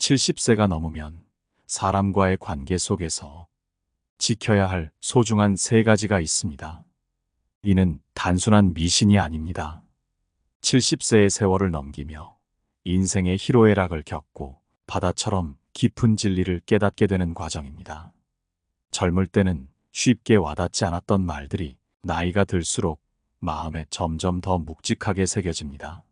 70세가 넘으면 사람과의 관계 속에서 지켜야 할 소중한 세 가지가 있습니다. 이는 단순한 미신이 아닙니다. 70세의 세월을 넘기며 인생의 희로애락을 겪고 바다처럼 깊은 진리를 깨닫게 되는 과정입니다. 젊을 때는 쉽게 와닿지 않았던 말들이 나이가 들수록 마음에 점점 더 묵직하게 새겨집니다.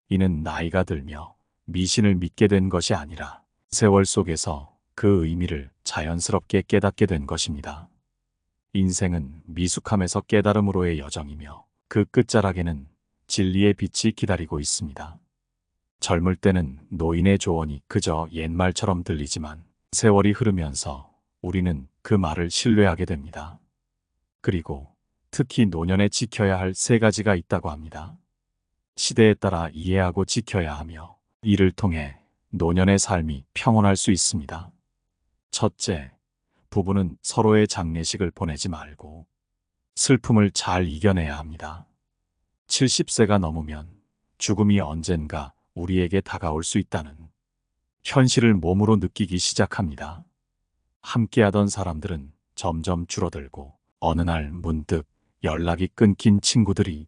이는 나이가 들며 미신을 믿게 된 것이 아니라 세월 속에서 그 의미를 자연스럽게 깨닫게 된 것입니다. 인생은 미숙함에서 깨달음으로의 여정이며 그 끝자락에는 진리의 빛이 기다리고 있습니다. 젊을 때는 노인의 조언이 그저 옛말처럼 들리지만 세월이 흐르면서 우리는 그 말을 신뢰하게 됩니다. 그리고 특히 노년에 지켜야 할 세 가지가 있다고 합니다. 시대에 따라 이해하고 지켜야 하며 이를 통해 노년의 삶이 평온할 수 있습니다. 첫째, 부부는 서로의 장례식을 보내지 말고 슬픔을 잘 이겨내야 합니다. 70세가 넘으면 죽음이 언젠가 우리에게 다가올 수 있다는 현실을 몸으로 느끼기 시작합니다. 함께하던 사람들은 점점 줄어들고 어느 날 문득 연락이 끊긴 친구들이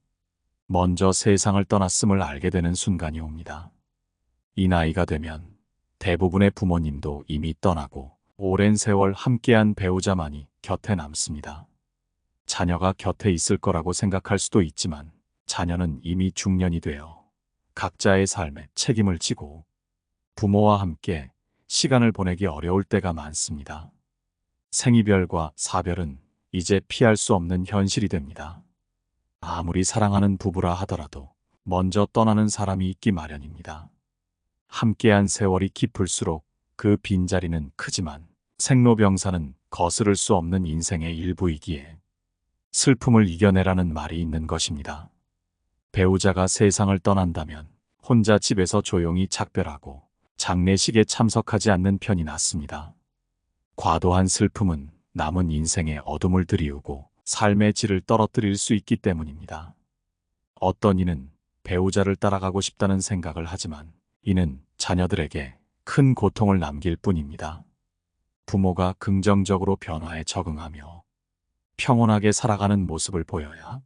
먼저 세상을 떠났음을 알게 되는 순간이 옵니다. 이 나이가 되면 대부분의 부모님도 이미 떠나고 오랜 세월 함께한 배우자만이 곁에 남습니다. 자녀가 곁에 있을 거라고 생각할 수도 있지만 자녀는 이미 중년이 되어 각자의 삶에 책임을 지고 부모와 함께 시간을 보내기 어려울 때가 많습니다. 생이별과 사별은 이제 피할 수 없는 현실이 됩니다. 아무리 사랑하는 부부라 하더라도 먼저 떠나는 사람이 있기 마련입니다. 함께한 세월이 깊을수록 그 빈자리는 크지만 생로병사는 거스를 수 없는 인생의 일부이기에 슬픔을 이겨내라는 말이 있는 것입니다. 배우자가 세상을 떠난다면 혼자 집에서 조용히 작별하고 장례식에 참석하지 않는 편이 낫습니다. 과도한 슬픔은 남은 인생의 어둠을 드리우고 삶의 질을 떨어뜨릴 수 있기 때문입니다. 어떤 이는 배우자를 따라가고 싶다는 생각을 하지만 이는 자녀들에게 큰 고통을 남길 뿐입니다. 부모가 긍정적으로 변화에 적응하며 평온하게 살아가는 모습을 보여야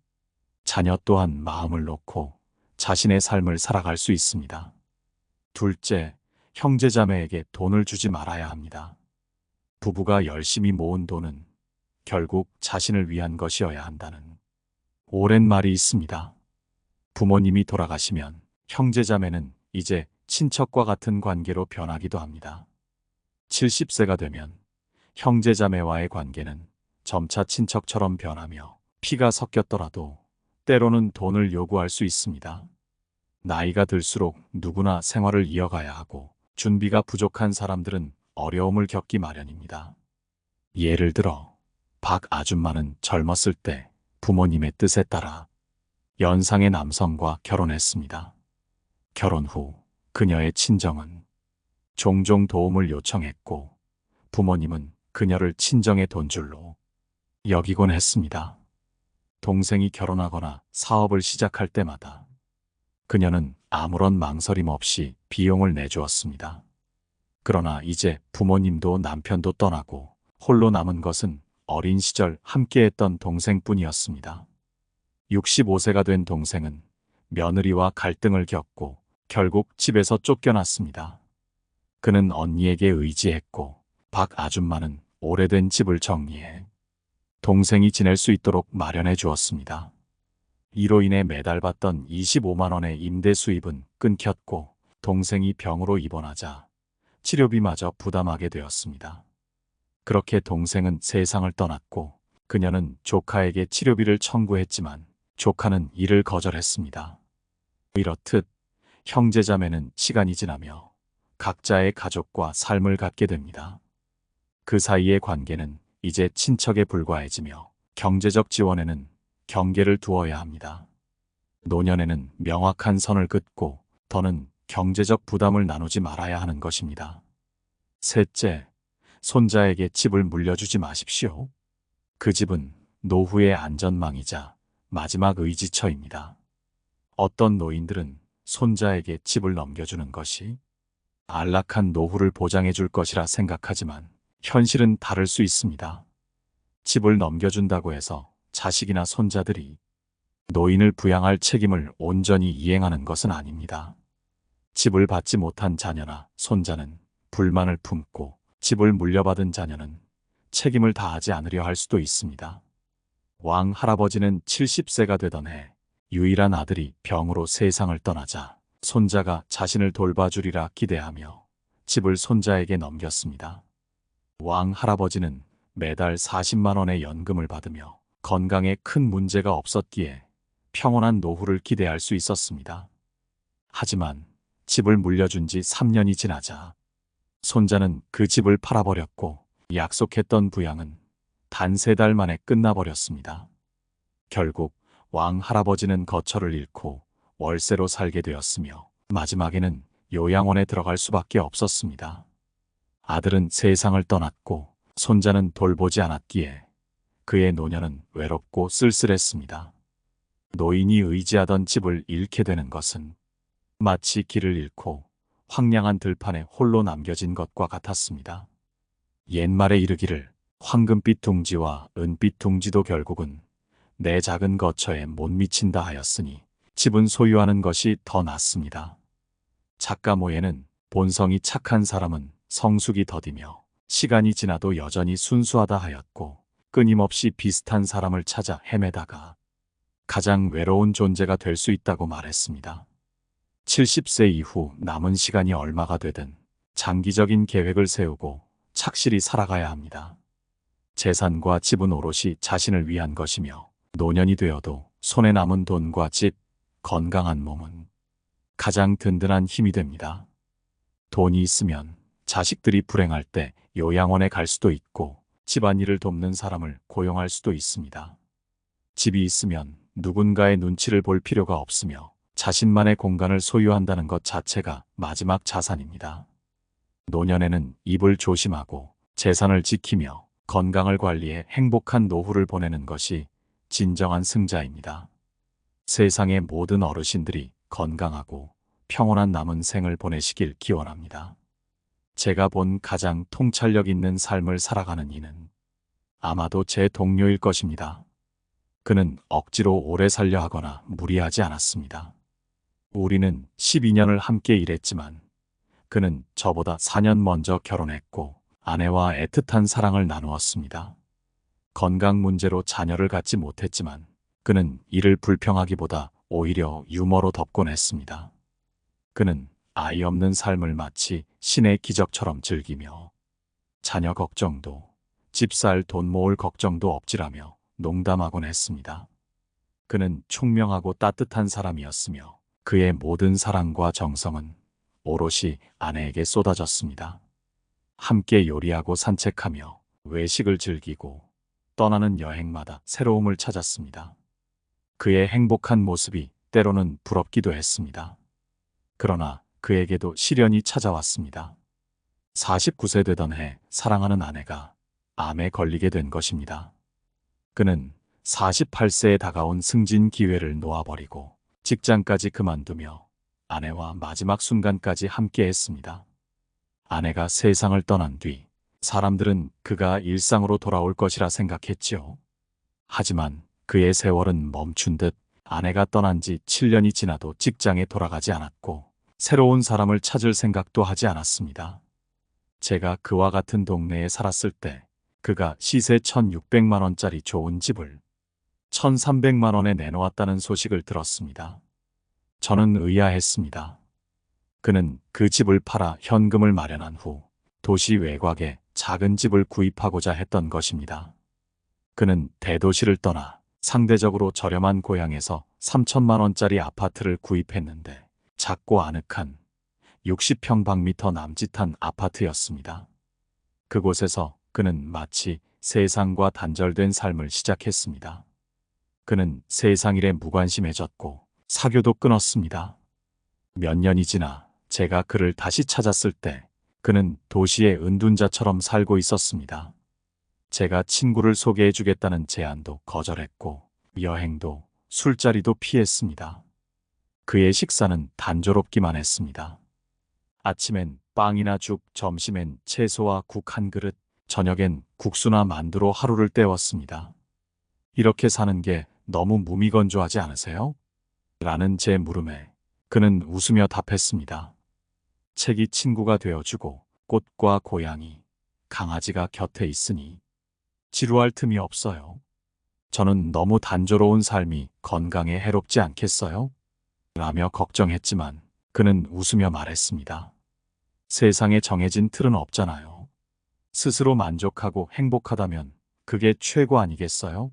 자녀 또한 마음을 놓고 자신의 삶을 살아갈 수 있습니다. 둘째, 형제자매에게 돈을 주지 말아야 합니다. 부부가 열심히 모은 돈은 결국 자신을 위한 것이어야 한다는 오랜 말이 있습니다. 부모님이 돌아가시면 형제자매는 이제 친척과 같은 관계로 변하기도 합니다. 70세가 되면 형제자매와의 관계는 점차 친척처럼 변하며 피가 섞였더라도 때로는 돈을 요구할 수 있습니다. 나이가 들수록 누구나 생활을 이어가야 하고 준비가 부족한 사람들은 어려움을 겪기 마련입니다. 예를 들어 박 아줌마는 젊었을 때 부모님의 뜻에 따라 연상의 남성과 결혼했습니다. 결혼 후 그녀의 친정은 종종 도움을 요청했고 부모님은 그녀를 친정의 돈줄로 여기곤 했습니다. 동생이 결혼하거나 사업을 시작할 때마다 그녀는 아무런 망설임 없이 비용을 내주었습니다. 그러나 이제 부모님도 남편도 떠나고 홀로 남은 것은 어린 시절 함께했던 동생뿐이었습니다. 65세가 된 동생은 며느리와 갈등을 겪고 결국 집에서 쫓겨났습니다. 그는 언니에게 의지했고 박 아줌마는 오래된 집을 정리해 동생이 지낼 수 있도록 마련해 주었습니다. 이로 인해 매달 받던 25만 원의 임대 수입은 끊겼고 동생이 병으로 입원하자 치료비마저 부담하게 되었습니다. 그렇게 동생은 세상을 떠났고 그녀는 조카에게 치료비를 청구했지만 조카는 이를 거절했습니다. 이렇듯 형제자매는 시간이 지나며 각자의 가족과 삶을 갖게 됩니다. 그 사이의 관계는 이제 친척에 불과해지며 경제적 지원에는 경계를 두어야 합니다. 노년에는 명확한 선을 긋고 더는 경제적 부담을 나누지 말아야 하는 것입니다. 셋째, 손자에게 집을 물려주지 마십시오. 그 집은 노후의 안전망이자 마지막 의지처입니다. 어떤 노인들은 손자에게 집을 넘겨주는 것이 안락한 노후를 보장해 줄 것이라 생각하지만 현실은 다를 수 있습니다. 집을 넘겨준다고 해서 자식이나 손자들이 노인을 부양할 책임을 온전히 이행하는 것은 아닙니다. 집을 받지 못한 자녀나 손자는 불만을 품고 집을 물려받은 자녀는 책임을 다하지 않으려 할 수도 있습니다. 왕 할아버지는 70세가 되던 해 유일한 아들이 병으로 세상을 떠나자 손자가 자신을 돌봐주리라 기대하며 집을 손자에게 넘겼습니다. 왕 할아버지는 매달 40만 원의 연금을 받으며 건강에 큰 문제가 없었기에 평온한 노후를 기대할 수 있었습니다. 하지만 집을 물려준 지 3년이 지나자 손자는 그 집을 팔아버렸고 약속했던 부양은 단 3달 만에 끝나버렸습니다. 결국 왕 할아버지는 거처를 잃고 월세로 살게 되었으며 마지막에는 요양원에 들어갈 수밖에 없었습니다. 아들은 세상을 떠났고 손자는 돌보지 않았기에 그의 노년은 외롭고 쓸쓸했습니다. 노인이 의지하던 집을 잃게 되는 것은 마치 길을 잃고 황량한 들판에 홀로 남겨진 것과 같았습니다. 옛말에 이르기를 황금빛 둥지와 은빛 둥지도 결국은 내 작은 거처에 못 미친다 하였으니 집은 소유하는 것이 더 낫습니다. 작가 모에는 본성이 착한 사람은 성숙이 더디며 시간이 지나도 여전히 순수하다 하였고 끊임없이 비슷한 사람을 찾아 헤매다가 가장 외로운 존재가 될 수 있다고 말했습니다. 70세 이후 남은 시간이 얼마가 되든 장기적인 계획을 세우고 착실히 살아가야 합니다. 재산과 집은 오롯이 자신을 위한 것이며 노년이 되어도 손에 남은 돈과 집, 건강한 몸은 가장 든든한 힘이 됩니다. 돈이 있으면 자식들이 불행할 때 요양원에 갈 수도 있고 집안일을 돕는 사람을 고용할 수도 있습니다. 집이 있으면 누군가의 눈치를 볼 필요가 없으며 자신만의 공간을 소유한다는 것 자체가 마지막 자산입니다. 노년에는 입을 조심하고 재산을 지키며 건강을 관리해 행복한 노후를 보내는 것이 진정한 승자입니다. 세상의 모든 어르신들이 건강하고 평온한 남은 생을 보내시길 기원합니다. 제가 본 가장 통찰력 있는 삶을 살아가는 이는 아마도 제 동료일 것입니다. 그는 억지로 오래 살려 하거나 무리하지 않았습니다. 우리는 12년을 함께 일했지만 그는 저보다 4년 먼저 결혼했고 아내와 애틋한 사랑을 나누었습니다. 건강 문제로 자녀를 갖지 못했지만 그는 이를 불평하기보다 오히려 유머로 덮곤 했습니다. 그는 아이 없는 삶을 마치 신의 기적처럼 즐기며 자녀 걱정도 집 살 돈 모을 걱정도 없지라며 농담하곤 했습니다. 그는 총명하고 따뜻한 사람이었으며 그의 모든 사랑과 정성은 오롯이 아내에게 쏟아졌습니다. 함께 요리하고 산책하며 외식을 즐기고 떠나는 여행마다 새로움을 찾았습니다. 그의 행복한 모습이 때로는 부럽기도 했습니다. 그러나 그에게도 시련이 찾아왔습니다. 49세 되던 해 사랑하는 아내가 암에 걸리게 된 것입니다. 그는 48세에 다가온 승진 기회를 놓아버리고 직장까지 그만두며 아내와 마지막 순간까지 함께했습니다. 아내가 세상을 떠난 뒤 사람들은 그가 일상으로 돌아올 것이라 생각했지요. 하지만 그의 세월은 멈춘 듯 아내가 떠난 지 7년이 지나도 직장에 돌아가지 않았고 새로운 사람을 찾을 생각도 하지 않았습니다. 제가 그와 같은 동네에 살았을 때 그가 시세 1,600만 원짜리 좋은 집을 1,300만 원에 내놓았다는 소식을 들었습니다. 저는 의아했습니다. 그는 그 집을 팔아 현금을 마련한 후 도시 외곽에 작은 집을 구입하고자 했던 것입니다. 그는 대도시를 떠나 상대적으로 저렴한 고향에서 3천만 원짜리 아파트를 구입했는데 작고 아늑한 60평방미터 남짓한 아파트였습니다. 그곳에서 그는 마치 세상과 단절된 삶을 시작했습니다. 그는 세상 일에 무관심해졌고 사교도 끊었습니다. 몇 년이 지나 제가 그를 다시 찾았을 때 그는 도시의 은둔자처럼 살고 있었습니다. 제가 친구를 소개해 주겠다는 제안도 거절했고 여행도 술자리도 피했습니다. 그의 식사는 단조롭기만 했습니다. 아침엔 빵이나 죽, 점심엔 채소와 국 한 그릇, 저녁엔 국수나 만두로 하루를 때웠습니다. 이렇게 사는 게 너무 무미건조하지 않으세요? 라는 제 물음에 그는 웃으며 답했습니다. 책이 친구가 되어주고 꽃과 고양이, 강아지가 곁에 있으니 지루할 틈이 없어요. 저는 너무 단조로운 삶이 건강에 해롭지 않겠어요? 라며 걱정했지만 그는 웃으며 말했습니다. 세상에 정해진 틀은 없잖아요. 스스로 만족하고 행복하다면 그게 최고 아니겠어요?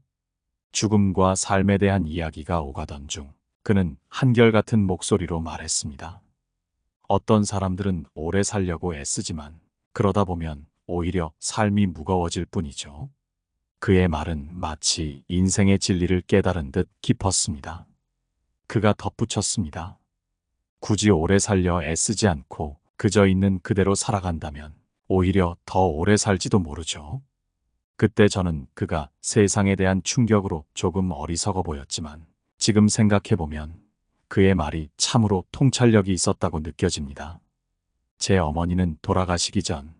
죽음과 삶에 대한 이야기가 오가던 중 그는 한결같은 목소리로 말했습니다. 어떤 사람들은 오래 살려고 애쓰지만 그러다 보면 오히려 삶이 무거워질 뿐이죠. 그의 말은 마치 인생의 진리를 깨달은 듯 깊었습니다. 그가 덧붙였습니다. 굳이 오래 살려 애쓰지 않고 그저 있는 그대로 살아간다면 오히려 더 오래 살지도 모르죠. 그때 저는 그가 세상에 대한 충격으로 조금 어리석어 보였지만 지금 생각해보면 그의 말이 참으로 통찰력이 있었다고 느껴집니다. 제 어머니는 돌아가시기 전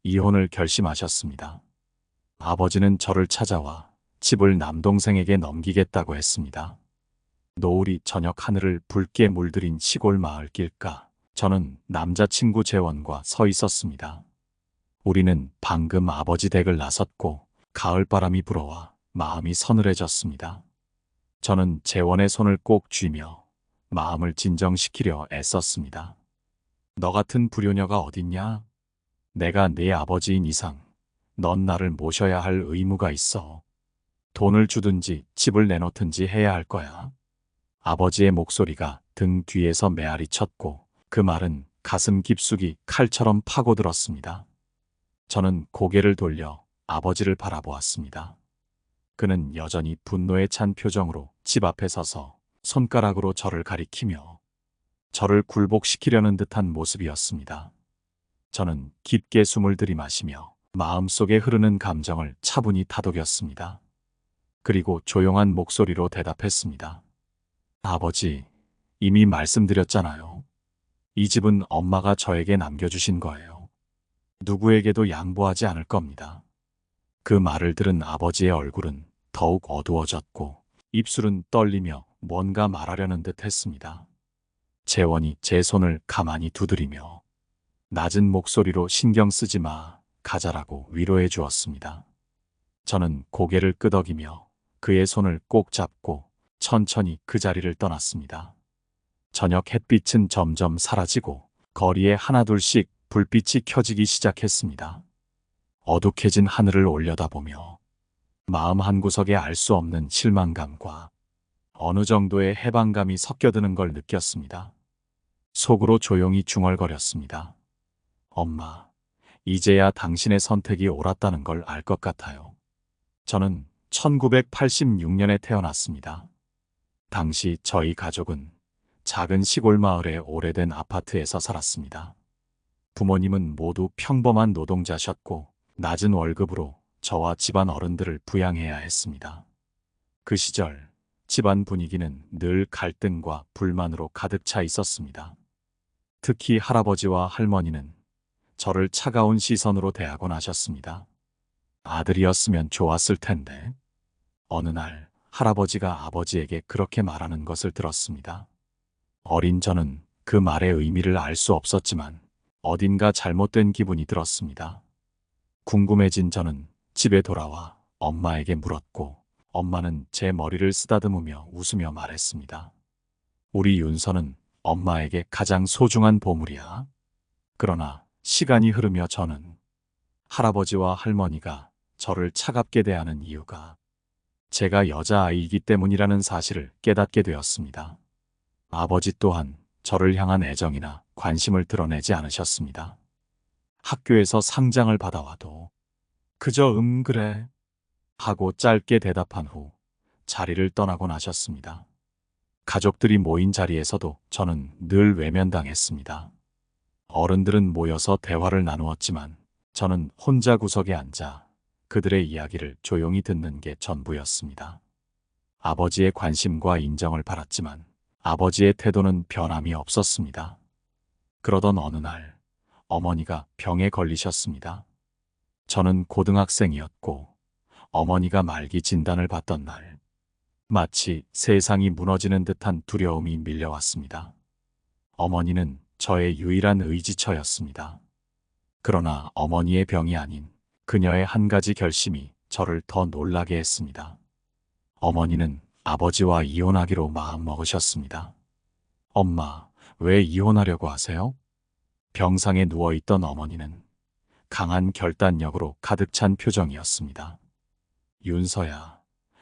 이혼을 결심하셨습니다. 아버지는 저를 찾아와 집을 남동생에게 넘기겠다고 했습니다. 노을이 저녁 하늘을 붉게 물들인 시골 마을 길가, 저는 남자친구 재원과 서 있었습니다. 우리는 방금 아버지 댁을 나섰고 가을바람이 불어와 마음이 서늘해졌습니다. 저는 재원의 손을 꼭 쥐며 마음을 진정시키려 애썼습니다. 너 같은 불효녀가 어딨냐? 내가 네 아버지인 이상 넌 나를 모셔야 할 의무가 있어. 돈을 주든지 집을 내놓든지 해야 할 거야. 아버지의 목소리가 등 뒤에서 메아리 쳤고 그 말은 가슴 깊숙이 칼처럼 파고들었습니다. 저는 고개를 돌려 아버지를 바라보았습니다. 그는 여전히 분노에 찬 표정으로 집 앞에 서서 손가락으로 저를 가리키며 저를 굴복시키려는 듯한 모습이었습니다. 저는 깊게 숨을 들이마시며 마음속에 흐르는 감정을 차분히 다독였습니다. 그리고 조용한 목소리로 대답했습니다. 아버지, 이미 말씀드렸잖아요. 이 집은 엄마가 저에게 남겨주신 거예요. 누구에게도 양보하지 않을 겁니다. 그 말을 들은 아버지의 얼굴은 더욱 어두워졌고 입술은 떨리며 뭔가 말하려는 듯 했습니다. 재원이 제 손을 가만히 두드리며 낮은 목소리로 신경 쓰지 마, 가자라고 위로해 주었습니다. 저는 고개를 끄덕이며 그의 손을 꼭 잡고 천천히 그 자리를 떠났습니다. 저녁 햇빛은 점점 사라지고 거리에 하나둘씩 불빛이 켜지기 시작했습니다. 어둑해진 하늘을 올려다보며 마음 한구석에 알 수 없는 실망감과 어느 정도의 해방감이 섞여드는 걸 느꼈습니다. 속으로 조용히 중얼거렸습니다. 엄마, 이제야 당신의 선택이 옳았다는 걸 알 것 같아요. 저는 1986년에 태어났습니다. 당시 저희 가족은 작은 시골 마을의 오래된 아파트에서 살았습니다. 부모님은 모두 평범한 노동자셨고 낮은 월급으로 저와 집안 어른들을 부양해야 했습니다. 그 시절 집안 분위기는 늘 갈등과 불만으로 가득 차 있었습니다. 특히 할아버지와 할머니는 저를 차가운 시선으로 대하곤 하셨습니다. 아들이었으면 좋았을 텐데. 어느 날 할아버지가 아버지에게 그렇게 말하는 것을 들었습니다. 어린 저는 그 말의 의미를 알 수 없었지만 어딘가 잘못된 기분이 들었습니다. 궁금해진 저는 집에 돌아와 엄마에게 물었고 엄마는 제 머리를 쓰다듬으며 웃으며 말했습니다. 우리 윤서는 엄마에게 가장 소중한 보물이야. 그러나 시간이 흐르며 저는 할아버지와 할머니가 저를 차갑게 대하는 이유가 제가 여자아이이기 때문이라는 사실을 깨닫게 되었습니다. 아버지 또한 저를 향한 애정이나 관심을 드러내지 않으셨습니다. 학교에서 상장을 받아와도 그저 그래 하고 짧게 대답한 후 자리를 떠나곤 하셨습니다. 가족들이 모인 자리에서도 저는 늘 외면당했습니다. 어른들은 모여서 대화를 나누었지만 저는 혼자 구석에 앉아 그들의 이야기를 조용히 듣는 게 전부였습니다. 아버지의 관심과 인정을 받았지만 아버지의 태도는 변함이 없었습니다. 그러던 어느 날 어머니가 병에 걸리셨습니다. 저는 고등학생이었고 어머니가 말기 진단을 받던 날 마치 세상이 무너지는 듯한 두려움이 밀려왔습니다. 어머니는 저의 유일한 의지처였습니다. 그러나 어머니의 병이 아닌 그녀의 한 가지 결심이 저를 더 놀라게 했습니다. 어머니는 아버지와 이혼하기로 마음먹으셨습니다. 엄마, 왜 이혼하려고 하세요? 병상에 누워있던 어머니는 강한 결단력으로 가득 찬 표정이었습니다. 윤서야,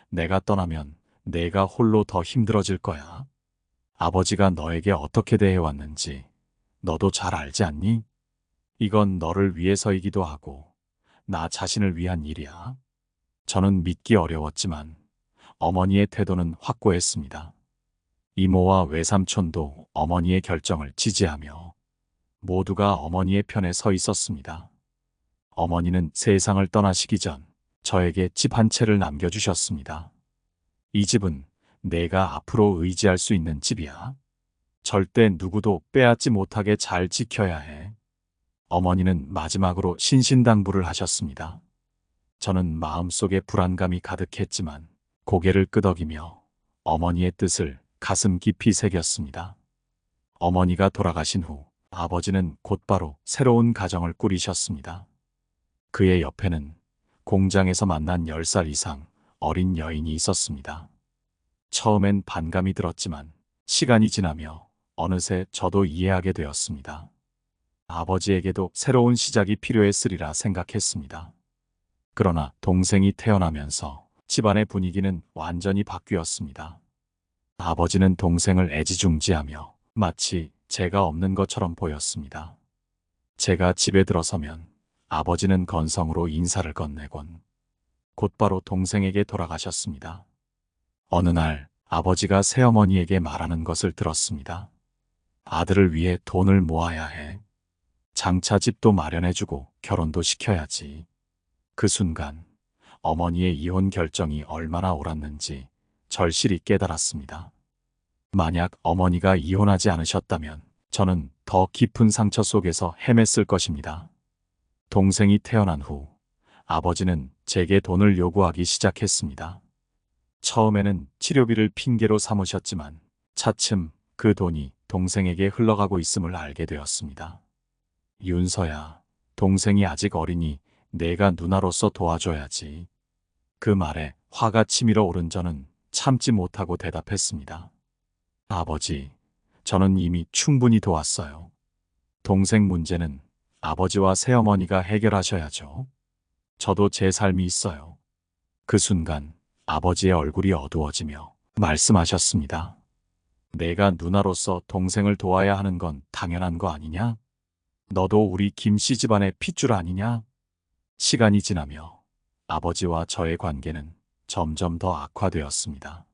내가 떠나면 내가 홀로 더 힘들어질 거야. 아버지가 너에게 어떻게 대해왔는지 너도 잘 알지 않니? 이건 너를 위해서이기도 하고 나 자신을 위한 일이야. 저는 믿기 어려웠지만 어머니의 태도는 확고했습니다. 이모와 외삼촌도 어머니의 결정을 지지하며 모두가 어머니의 편에 서 있었습니다. 어머니는 세상을 떠나시기 전 저에게 집 한 채를 남겨주셨습니다. 이 집은 내가 앞으로 의지할 수 있는 집이야. 절대 누구도 빼앗지 못하게 잘 지켜야 해. 어머니는 마지막으로 신신당부를 하셨습니다. 저는 마음속에 불안감이 가득했지만 고개를 끄덕이며 어머니의 뜻을 가슴 깊이 새겼습니다. 어머니가 돌아가신 후 아버지는 곧바로 새로운 가정을 꾸리셨습니다. 그의 옆에는 공장에서 만난 10살 이상 어린 여인이 있었습니다. 처음엔 반감이 들었지만 시간이 지나며 어느새 저도 이해하게 되었습니다. 아버지에게도 새로운 시작이 필요했으리라 생각했습니다. 그러나 동생이 태어나면서 집안의 분위기는 완전히 바뀌었습니다. 아버지는 동생을 애지중지하며 마치 제가 없는 것처럼 보였습니다. 제가 집에 들어서면 아버지는 건성으로 인사를 건네곤 곧바로 동생에게 돌아가셨습니다. 어느 날 아버지가 새어머니에게 말하는 것을 들었습니다. 아들을 위해 돈을 모아야 해. 장차 집도 마련해주고 결혼도 시켜야지. 그 순간 어머니의 이혼 결정이 얼마나 옳았는지 절실히 깨달았습니다. 만약 어머니가 이혼하지 않으셨다면 저는 더 깊은 상처 속에서 헤맸을 것입니다. 동생이 태어난 후 아버지는 제게 돈을 요구하기 시작했습니다. 처음에는 치료비를 핑계로 삼으셨지만 차츰 그 돈이 동생에게 흘러가고 있음을 알게 되었습니다. 윤서야, 동생이 아직 어리니 내가 누나로서 도와줘야지. 그 말에 화가 치밀어 오른 저는 참지 못하고 대답했습니다. 아버지, 저는 이미 충분히 도왔어요. 동생 문제는 아버지와 새어머니가 해결하셔야죠. 저도 제 삶이 있어요. 그 순간 아버지의 얼굴이 어두워지며 말씀하셨습니다. 내가 누나로서 동생을 도와야 하는 건 당연한 거 아니냐? 너도 우리 김씨 집안의 핏줄 아니냐? 시간이 지나며 아버지와 저의 관계는 점점 더 악화되었습니다.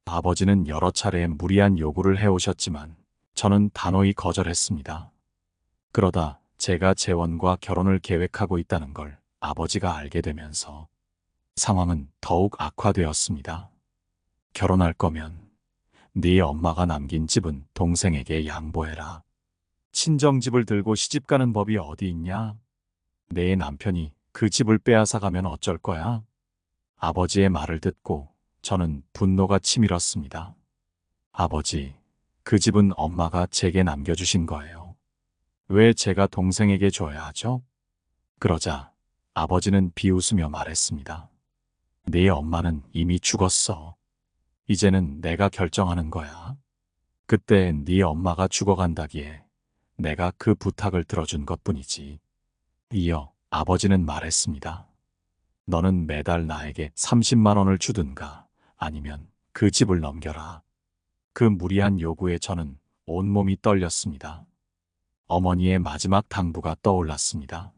아버지는 여러 차례 무리한 요구를 해오셨지만 저는 단호히 거절했습니다. 그러다 제가 재원과 결혼을 계획하고 있다는 걸 아버지가 알게 되면서 상황은 더욱 악화되었습니다. 결혼할 거면 네 엄마가 남긴 집은 동생에게 양보해라. 친정집을 들고 시집가는 법이 어디 있냐? 내 남편이 그 집을 빼앗아가면 어쩔 거야? 아버지의 말을 듣고 저는 분노가 치밀었습니다. 아버지, 그 집은 엄마가 제게 남겨주신 거예요. 왜 제가 동생에게 줘야 하죠? 그러자 아버지는 비웃으며 말했습니다. 네 엄마는 이미 죽었어. 이제는 내가 결정하는 거야. 그때 네 엄마가 죽어간다기에 내가 그 부탁을 들어준 것뿐이지. 이어 아버지는 말했습니다. 너는 매달 나에게 30만 원을 주든가 아니면 그 집을 넘겨라. 그 무리한 요구에 저는 온몸이 떨렸습니다. 어머니의 마지막 당부가 떠올랐습니다.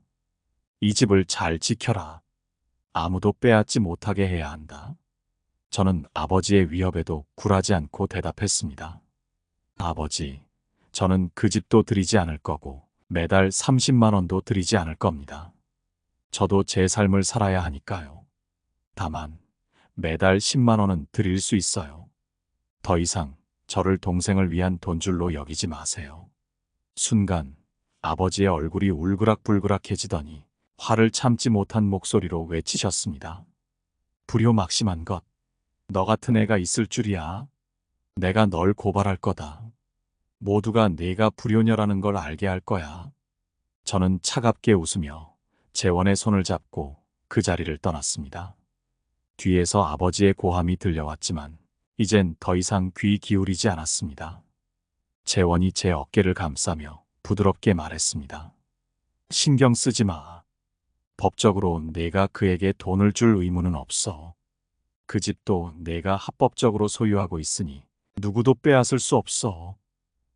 이 집을 잘 지켜라. 아무도 빼앗지 못하게 해야 한다. 저는 아버지의 위협에도 굴하지 않고 대답했습니다. 아버지, 저는 그 집도 드리지 않을 거고 매달 30만 원도 드리지 않을 겁니다. 저도 제 삶을 살아야 하니까요. 다만 매달 10만 원은 드릴 수 있어요. 더 이상 저를 동생을 위한 돈줄로 여기지 마세요. 순간 아버지의 얼굴이 울그락불그락해지더니 화를 참지 못한 목소리로 외치셨습니다. 불효막심한 것. 너 같은 애가 있을 줄이야. 내가 널 고발할 거다. 모두가 네가 불효녀라는 걸 알게 할 거야. 저는 차갑게 웃으며 재원의 손을 잡고 그 자리를 떠났습니다. 뒤에서 아버지의 고함이 들려왔지만 이젠 더 이상 귀 기울이지 않았습니다. 재원이 제 어깨를 감싸며 부드럽게 말했습니다. 신경 쓰지 마. 법적으로 내가 그에게 돈을 줄 의무는 없어. 그 집도 내가 합법적으로 소유하고 있으니 누구도 빼앗을 수 없어.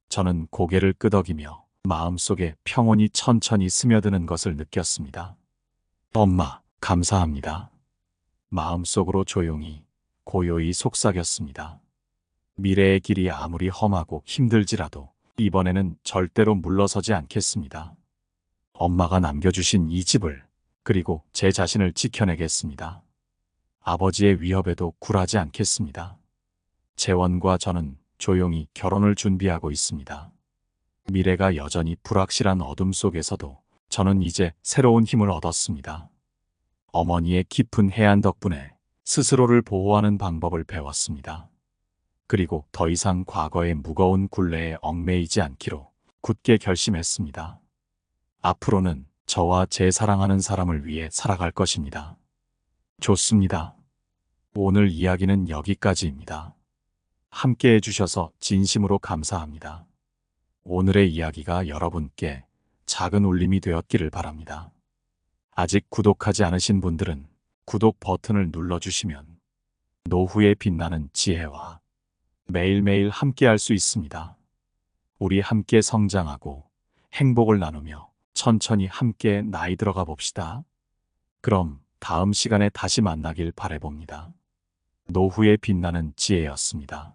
저는 고개를 끄덕이며 마음속에 평온이 천천히 스며드는 것을 느꼈습니다. 엄마, 감사합니다. 마음속으로 조용히, 고요히 속삭였습니다. 미래의 길이 아무리 험하고 힘들지라도 이번에는 절대로 물러서지 않겠습니다. 엄마가 남겨주신 이 집을, 그리고 제 자신을 지켜내겠습니다. 아버지의 위협에도 굴하지 않겠습니다. 재원과 저는 조용히 결혼을 준비하고 있습니다. 미래가 여전히 불확실한 어둠 속에서도 저는 이제 새로운 힘을 얻었습니다. 어머니의 깊은 해안 덕분에 스스로를 보호하는 방법을 배웠습니다. 그리고 더 이상 과거의 무거운 굴레에 얽매이지 않기로 굳게 결심했습니다. 앞으로는 저와 제 사랑하는 사람을 위해 살아갈 것입니다. 좋습니다. 오늘 이야기는 여기까지입니다. 함께 해주셔서 진심으로 감사합니다. 오늘의 이야기가 여러분께 작은 울림이 되었기를 바랍니다. 아직 구독하지 않으신 분들은 구독 버튼을 눌러주시면 노후에 빛나는 지혜와 매일매일 함께할 수 있습니다. 우리 함께 성장하고 행복을 나누며 천천히 함께 나이 들어가 봅시다. 그럼 다음 시간에 다시 만나길 바라봅니다. 노후에 빛나는 지혜였습니다.